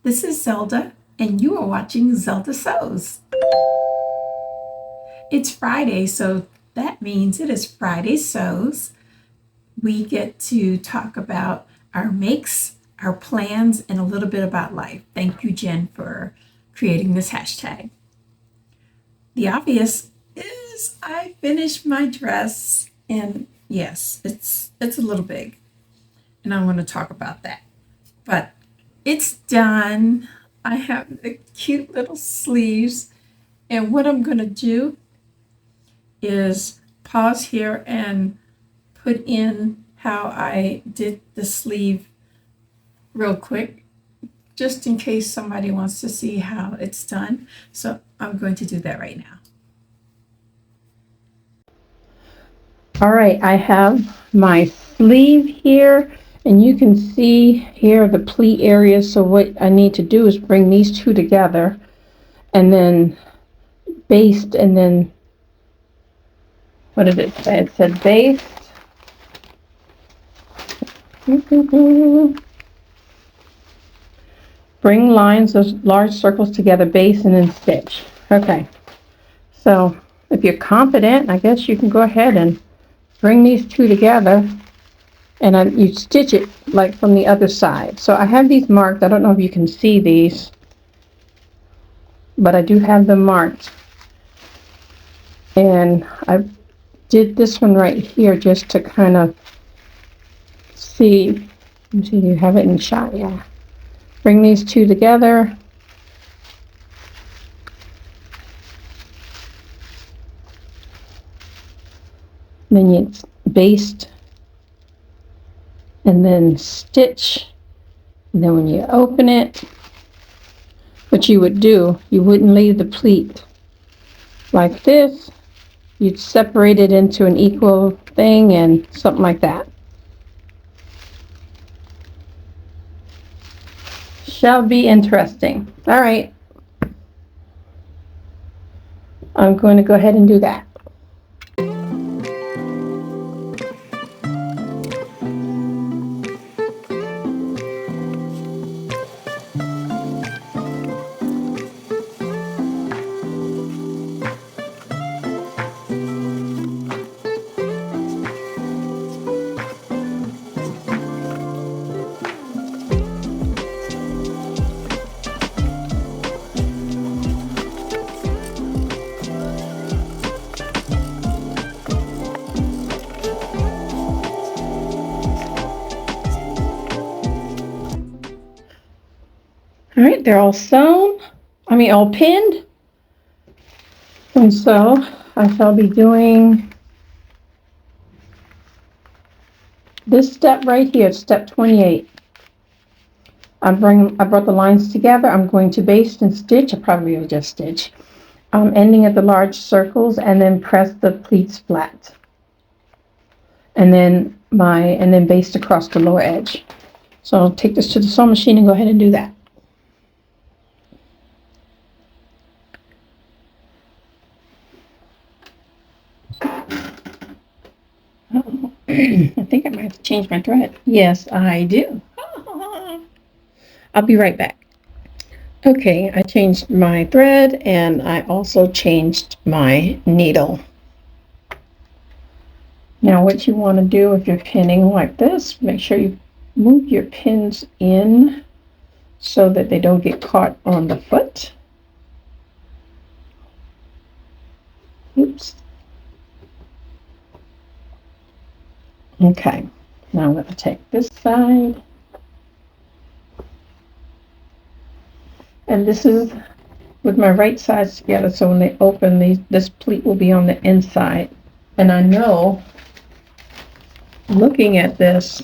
This is Zelda, and you are watching Zelda Sews. It's Friday, so that means it is Friday Sews. We get to talk about our makes, our plans, and a little bit about life. Thank you, Jen, for creating this hashtag. The obvious is I finished my dress, and yes, it's a little big, and I want to talk about that. But it's done. I have the cute little sleeves, and what I'm going to do is pause here and put in how I did the sleeve real quick, just in case somebody wants to see how it's done. So I'm going to do that right now. All right, I have my sleeve here, and you can see here the pleat area. So what I need to do is bring these two together and then baste, and then what did it say? It said baste. Bring lines of large circles together, baste, and then stitch. Okay, so if you're confident, I guess you can go ahead and bring these two together, and you stitch it like from the other side. So I have these marked. I don't know if you can see these, but I do have them marked. And I did this one right here just to kind of see. Let me see, do you have it in shot? Yeah. Bring these two together. Then you baste and then stitch. And then when you open it, what you would do, you wouldn't leave the pleat like this. You'd separate it into an equal thing and something like that. Shall be interesting. All right. I'm going to go ahead and do that. All right, they're all sewn, all pinned. And so I shall be doing this step right here, step 28. I brought the lines together. I'm going to baste and stitch. I probably will just stitch, ending at the large circles, and then press the pleats flat. And then baste across the lower edge. So I'll take this to the sewing machine and go ahead and do that. I think I might have to change my thread. Yes, I do. I'll be right back. Okay, I changed my thread, and I also changed my needle. Now what you want to do if you're pinning like this, make sure you move your pins in so that they don't get caught on the foot. Oops. Okay, now I'm going to take this side, and this is with my right sides together, so when they open, this pleat will be on the inside. And I know, looking at this,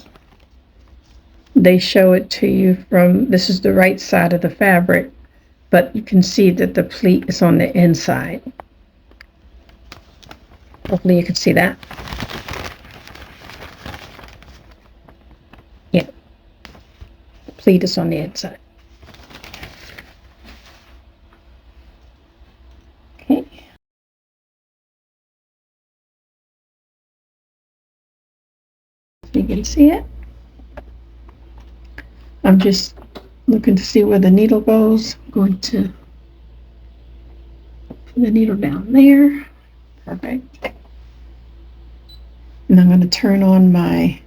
they show it to you from, this is the right side of the fabric, but you can see that the pleat is on the inside. Hopefully you can see that. Yeah, the pleat is on the inside. Okay. You can see it. I'm just looking to see where the needle goes. I'm going to put the needle down there. Perfect. And I'm going to turn on my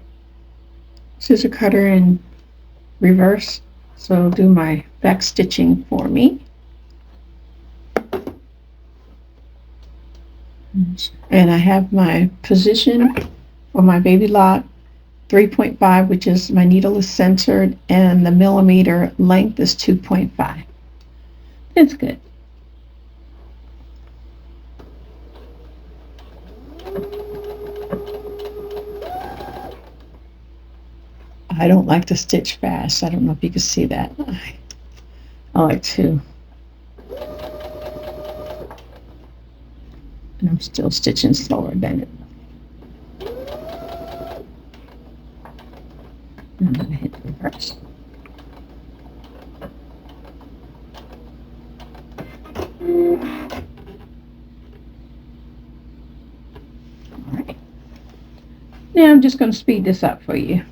scissor cutter in reverse, so it'll do my back stitching for me. And I have my position for my baby lock 3.5, which is my needle is centered, and the millimeter length is 2.5. It's good. I don't like to stitch fast. I don't know if you can see that. I like to. And I'm still stitching slower than it. I'm going to hit reverse. All right. Now I'm just going to speed this up for you.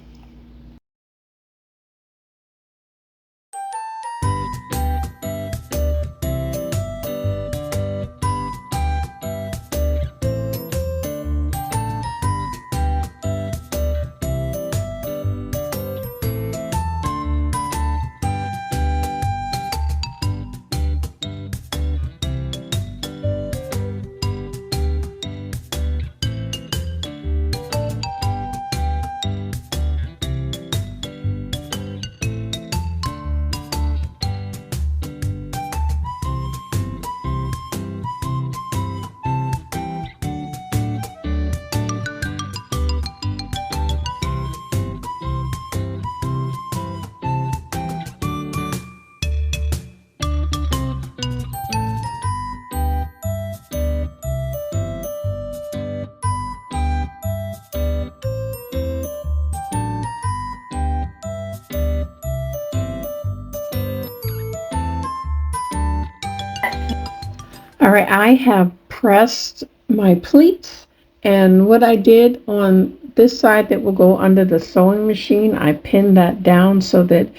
All right, I have pressed my pleats, and what I did on this side that will go under the sewing machine, I pinned that down so that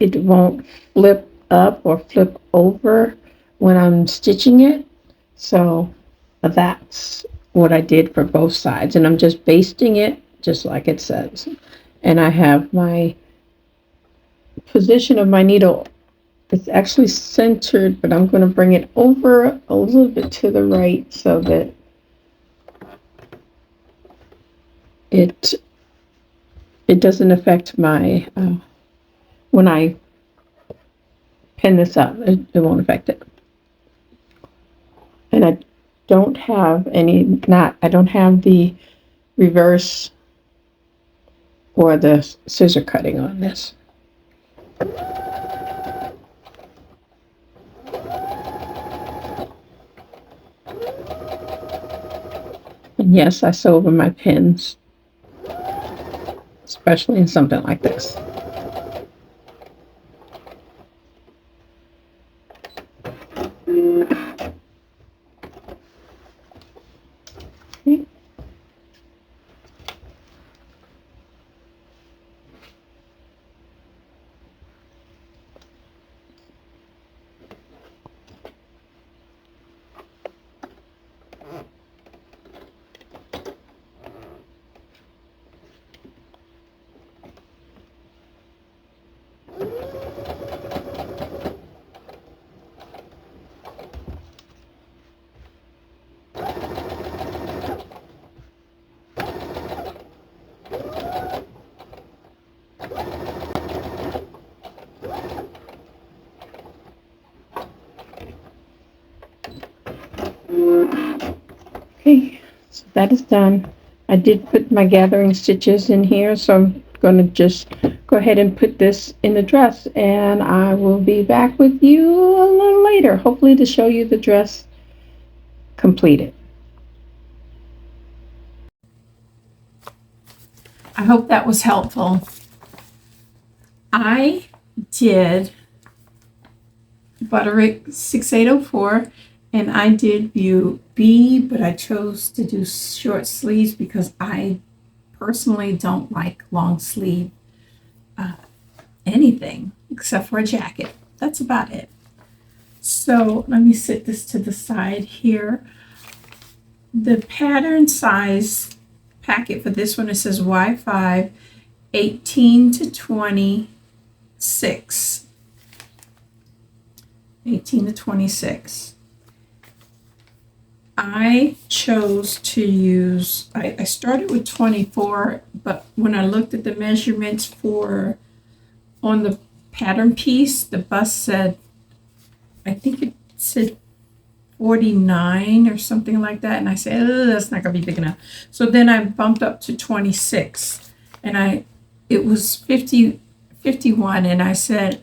it won't flip up or flip over when I'm stitching it. So that's what I did for both sides, and I'm just basting it just like it says. And I have my position of my needle. It's actually centered, but I'm going to bring it over a little bit to the right so that it doesn't affect my, when I pin this up, it won't affect it. And I don't have I don't have the reverse or the scissor cutting on this. And yes, I sew over my pins, especially in something like this. Okay. Okay, so that is done. I did put my gathering stitches in here, so I'm going to just go ahead and put this in the dress, and I will be back with you a little later, hopefully to show you the dress completed. I hope that was helpful. I did Butterick 6804, and I did view B, but I chose to do short sleeves because I personally don't like long sleeve anything. except for a jacket. That's about it. So let me set this to the side here. The pattern size packet for this one, it says Y5 18 to 26. 18 to 26. I chose to use, I started with 24, but when I looked at the measurements for on the pattern piece, the bust said, I think it said 49 or something like that. And I said, oh, that's not going to be big enough. So then I bumped up to 26 and it was 51. And I said,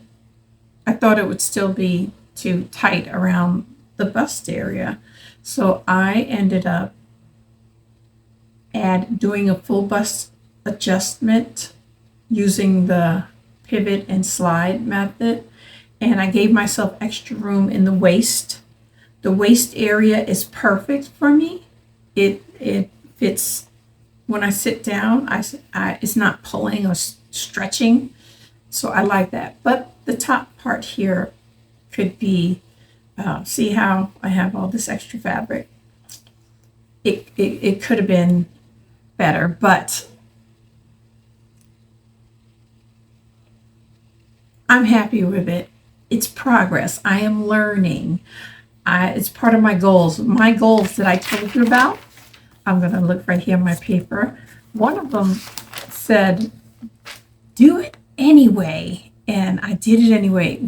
I thought it would still be too tight around the bust area. So I ended up doing a full bust adjustment using the pivot and slide method. And I gave myself extra room in the waist. The waist area is perfect for me. It fits when I sit down. It's not pulling or stretching. So I like that. But the top part here could be, see how I have all this extra fabric? It could have been better, but I'm happy with it. It's progress. I am learning. It's part of my goals. My goals that I told you about, I'm going to look right here on my paper. One of them said, do it anyway. And I did it anyway.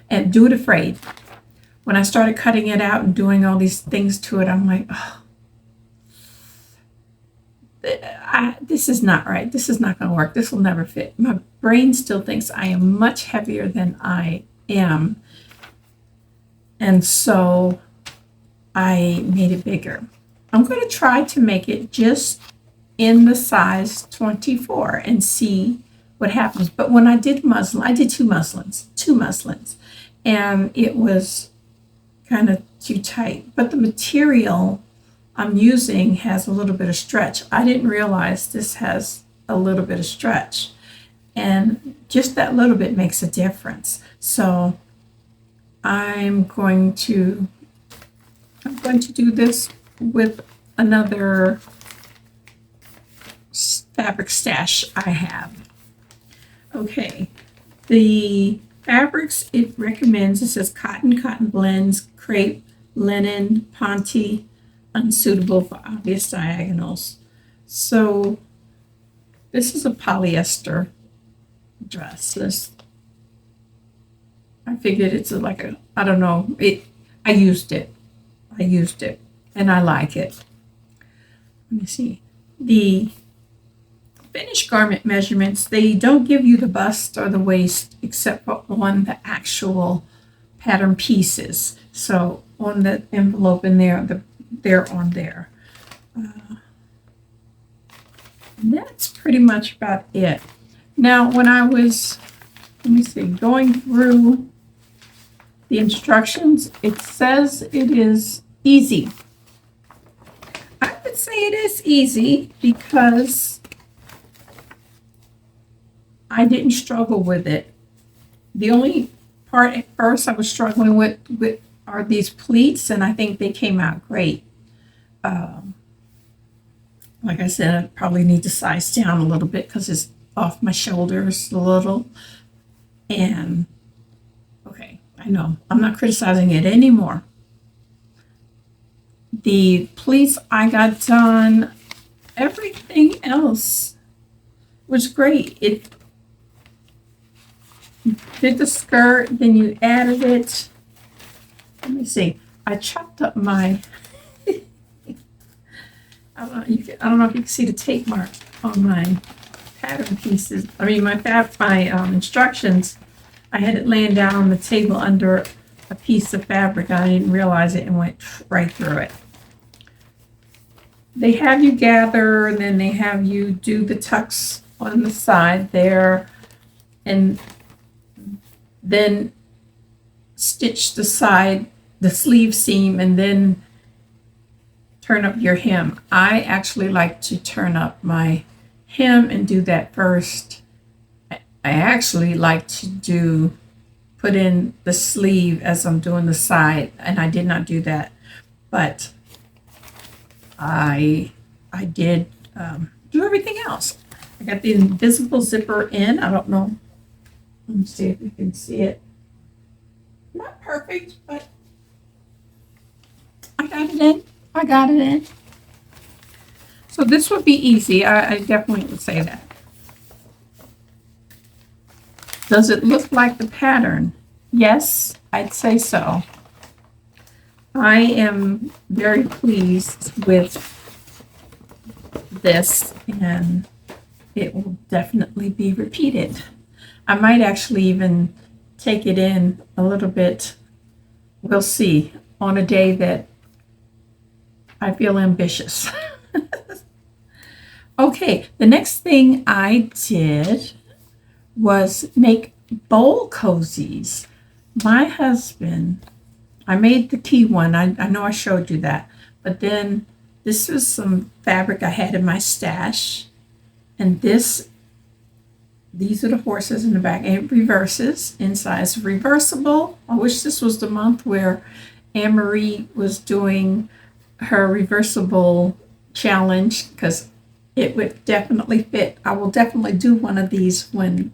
And do it afraid. When I started cutting it out and doing all these things to it, I'm like, oh, this is not right. This is not going to work. This will never fit. My brain still thinks I am much heavier than I am. And so I made it bigger. I'm going to try to make it just in the size 24 and see what happens. But when I did muslin, I did two muslins, and it was kind of too tight. But the material I'm using has a little bit of stretch. I didn't realize this has a little bit of stretch, and just that little bit makes a difference. So I'm going to do this with another fabric stash I have. Okay, the fabrics it recommends, it says cotton, cotton blends, crepe, linen, ponte, unsuitable for obvious diagonals. So this is a polyester dress. I figured it's like a, I don't know, I used it, and I like it. Let me see. The finished garment measurements, they don't give you the bust or the waist except for on the actual pattern pieces. So on the envelope in there, they're on there. That's pretty much about it. Now, when I was, let me see, going through the instructions, it says it is easy. I would say it is easy because I didn't struggle with it. The only part at first I was struggling with are these pleats, and I think they came out great. Like I said, I probably need to size down a little bit because it's off my shoulders a little. And okay, I know I'm not criticizing it anymore. The pleats I got done, everything else was great. It did the skirt, then you added it. Let me see. I chopped up my, I don't know if you can see the tape mark on my pattern pieces. I mean, my instructions. I had it laying down on the table under a piece of fabric. I didn't realize it and went right through it. They have you gather, and then they have you do the tucks on the side there, and then stitch the sleeve seam, and then turn up your hem. I actually like to turn up my hem and do that first, I actually like to put in the sleeve as I'm doing the side, and I did not do that, but I I did do everything else. I got the invisible zipper in. I don't know. Let me see if you can see it. Not perfect, but I got it in. I got it in. So this would be easy. I definitely would say that. Does it look like the pattern? Yes, I'd say so. I am very pleased with this, and it will definitely be repeated. I might actually even take it in a little bit. We'll see on a day that I feel ambitious. Okay, the next thing I did was make bowl cozies. My husband, I made the tea one. I know I showed you that. But then this was some fabric I had in my stash. And these are the horses in the back. And it reverses inside. It's reversible. I wish this was the month where Anne Marie was doing her reversible challenge, because it would definitely fit. I will definitely do one of these when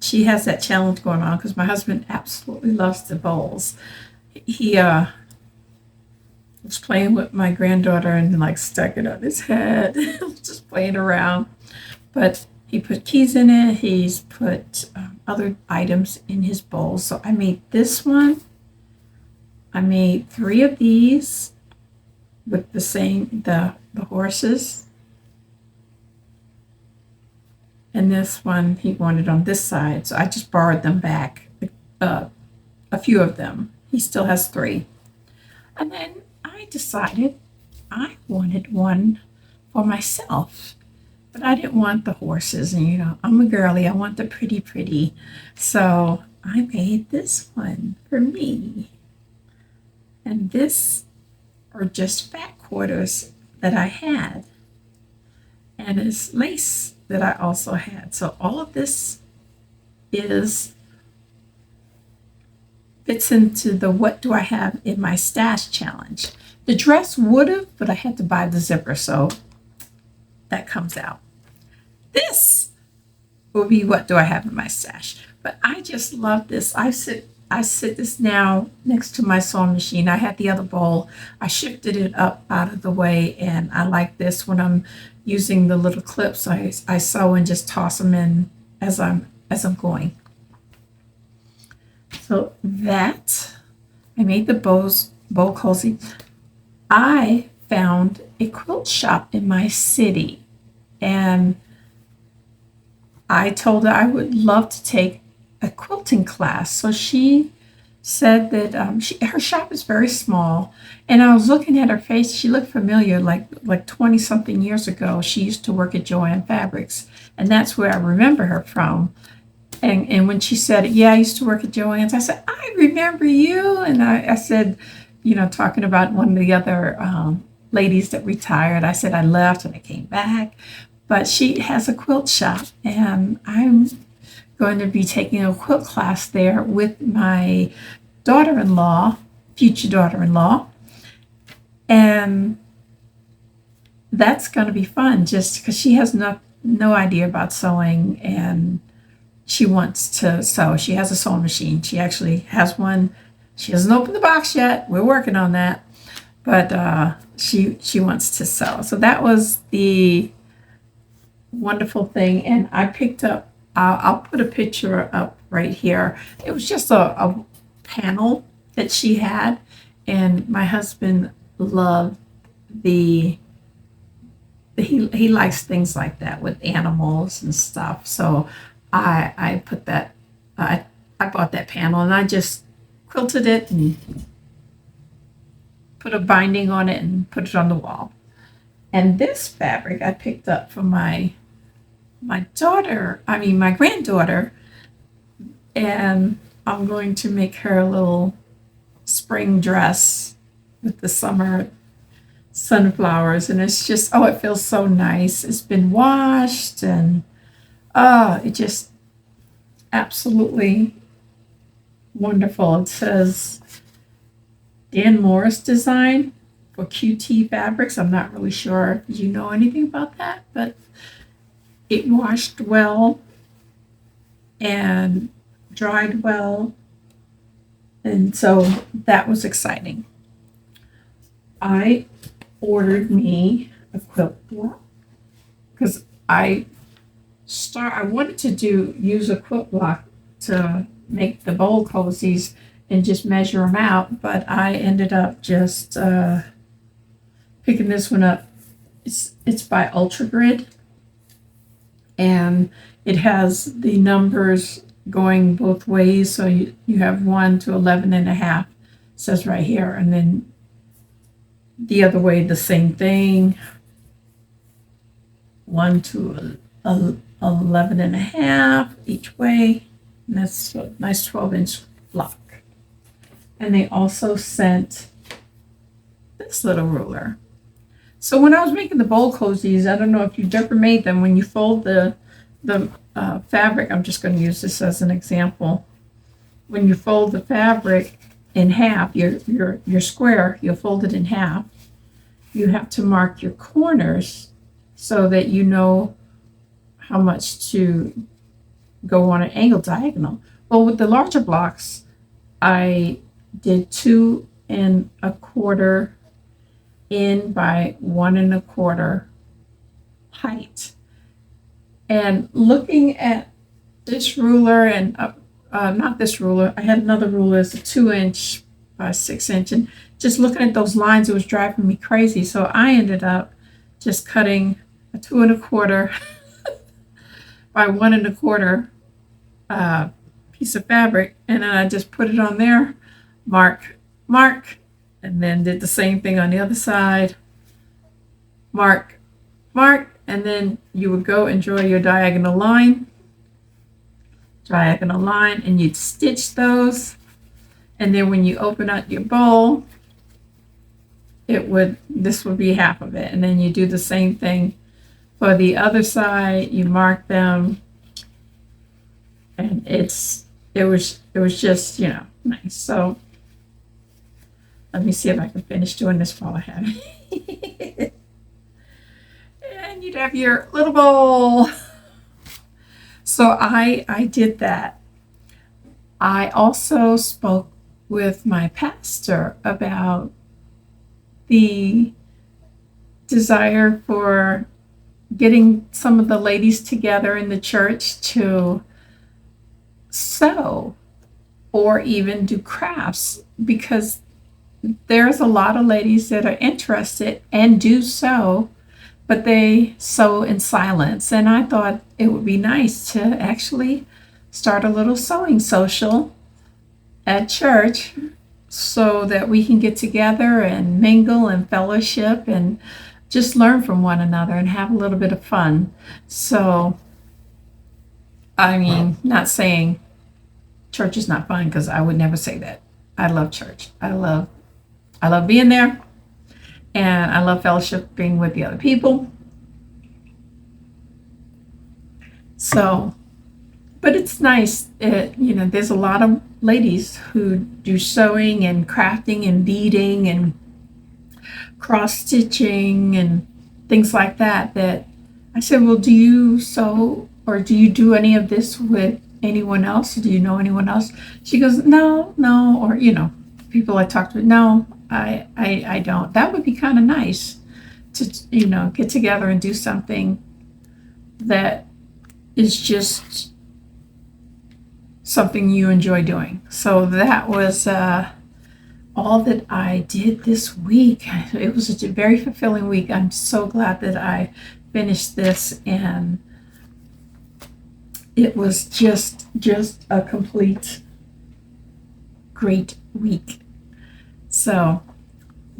she has that challenge going on, because my husband absolutely loves the bowls. He was playing with my granddaughter and like stuck it on his head, just playing around. But he put keys in it. He's put other items in his bowl. So I made this one. I made 3 of these with the horses. And this one he wanted on this side, so I just borrowed them back, a few of them. He still has 3. And then I decided I wanted one for myself, but I didn't want the horses. And I'm a girly, I want the pretty. So I made this one for me. And this are just fat quarters that I had. And it's lace that I also had. So all of this fits into the what do I have in my stash challenge. The dress would have, but I had to buy the zipper, so that comes out. This will be what do I have in my stash. But I just love this. I sit this now next to my sewing machine. I had the other bowl. I shifted it up out of the way, and I like this when I'm using the little clips. I sew and just toss them in as I'm going. So that I made the bowl cozy. I found a quilt shop in my city, and I told her I would love to take a quilting class. So she said that her shop is very small, and I was looking at her face. She looked familiar, like 20 something years ago. She used to work at Joann Fabrics, and that's where I remember her from. And when she said, yeah, I used to work at Joann's, I said, I remember you. And I said, talking about one of the other ladies that retired, I said I left and I came back. But she has a quilt shop, and I'm going to be taking a quilt class there with my daughter-in-law, future daughter-in-law. And that's going to be fun, just because she has no idea about sewing, and she wants to sew. She has a sewing machine. She actually has one. She hasn't opened the box yet. We're working on that. But she wants to sew. So that was the wonderful thing. And I picked up, I'll put a picture up right here. It was just a panel that she had. And my husband loved he likes things like that with animals and stuff. So I put that, I bought that panel, and I just quilted it and put a binding on it and put it on the wall. And this fabric I picked up from my granddaughter, and I'm going to make her a little spring dress with the summer sunflowers, and it's just, it feels so nice. It's been washed, and It just absolutely wonderful. It says Dan Morris design for QT fabrics. I'm not really sure if you know anything about that, but it washed well and dried well. And so that was exciting. I ordered me a quilt block because I wanted to use a quilt block to make the bowl cozies and just measure them out, but I ended up just picking this one up. It's by Ultra Grid, and it has the numbers going both ways. So you have 1 to 11 and a half, says right here, and then the other way the same thing, 1 to 11 and a half each way, and that's a nice 12-inch block. And they also sent this little ruler. So when I was making the bowl cozies, I don't know if you've ever made them. When you fold the fabric, I'm just going to use this as an example. When you fold the fabric in half, your square, you'll fold it in half. You have to mark your corners so that you know how much to go on an angle diagonal. Well, with the larger blocks, I did 2 1/4 in by 1 1/4 height. And looking at this ruler and not this ruler, I had another ruler, it's a 2-inch by 6-inch, and just looking at those lines, it was driving me crazy. So I ended up just cutting a 2 1/4 by 1 1/4 piece of fabric, and then I just put it on there, mark, and then did the same thing on the other side, mark, and then you would go and draw your diagonal line, and you'd stitch those, and then when you open up your bowl, this would be half of it, and then you do the same thing for the other side. You mark them, and it was just nice. So let me see if I can finish doing this while I have it. And you'd have your little bowl. So I did that. I also spoke with my pastor about the desire for getting some of the ladies together in the church to sew or even do crafts, because there's a lot of ladies that are interested and do sew, but they sew in silence. And I thought it would be nice to actually start a little sewing social at church so that we can get together and mingle and fellowship and just learn from one another and have a little bit of fun. So, I mean, not saying church is not fun, because I would never say that. I love church. I love being there, and I love fellowship, being with the other people. So, but it's nice. There's a lot of ladies who do sewing and crafting and beading and cross stitching and things like that. That I said, well, do you sew or do you do any of this with anyone else? Do you know anyone else? She goes, no, or people I talked with, no, I don't. That would be kind of nice to get together and do something that is just something you enjoy doing. So that was all that I did this week. It was a very fulfilling week. I'm so glad that I finished this, and it was just a complete great week. So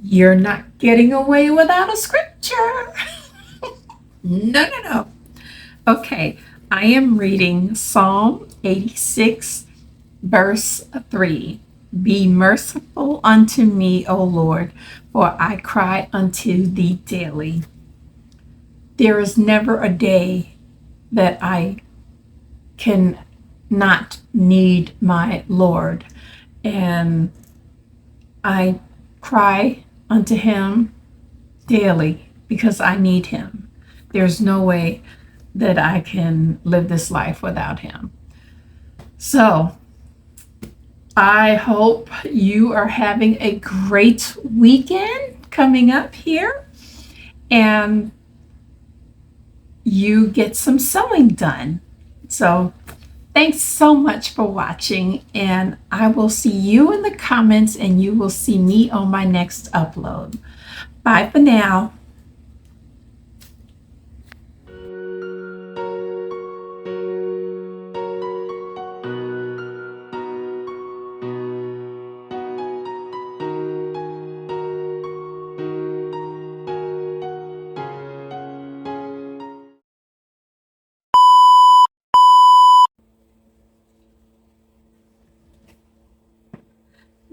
you're not getting away without a scripture. No. Okay, I am reading Psalm 86, verse 3. Be merciful unto me, O Lord, for I cry unto thee daily. There is never a day that I can not need my Lord. And I cry unto him daily because I need him. There's no way that I can live this life without him. So I hope you are having a great weekend coming up here, and you get some sewing done. So thanks so much for watching, and I will see you in the comments, and you will see me on my next upload. Bye for now.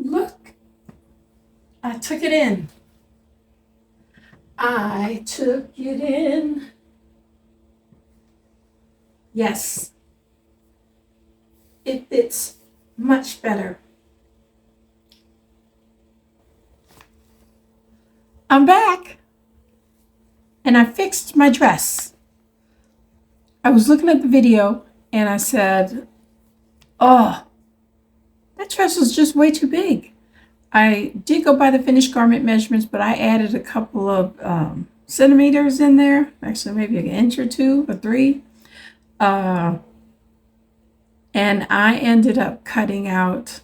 Look, I took it in. I took it in. Yes, it fits much better. I'm back, and I fixed my dress. I was looking at the video and I said, oh, that dress is just way too big. I did go by the finished garment measurements, but I added a couple of centimeters in there, actually maybe an inch or two or three. And I ended up cutting out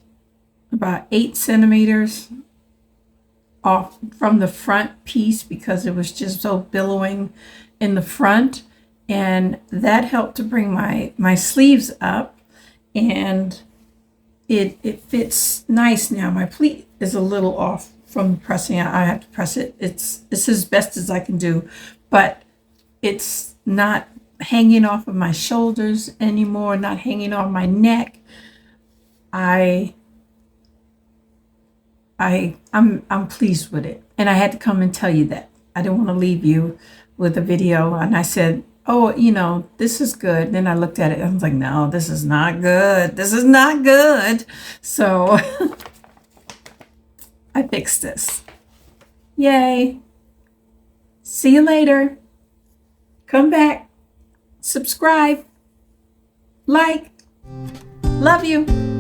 about 8 centimeters off from the front piece because it was just so billowing in the front. And that helped to bring my sleeves up, and it fits nice now. My pleat is a little off from pressing out. I have to press it. It's as best as I can do, but it's not hanging off of my shoulders anymore, not hanging off my neck. I'm pleased with it, and I had to come and tell you that. I didn't want to leave you with a video, and I said, oh, this is good. Then I looked at it and I was like, no, this is not good. This is not good. So I fixed this. Yay. See you later. Come back. Subscribe. Like. Love you.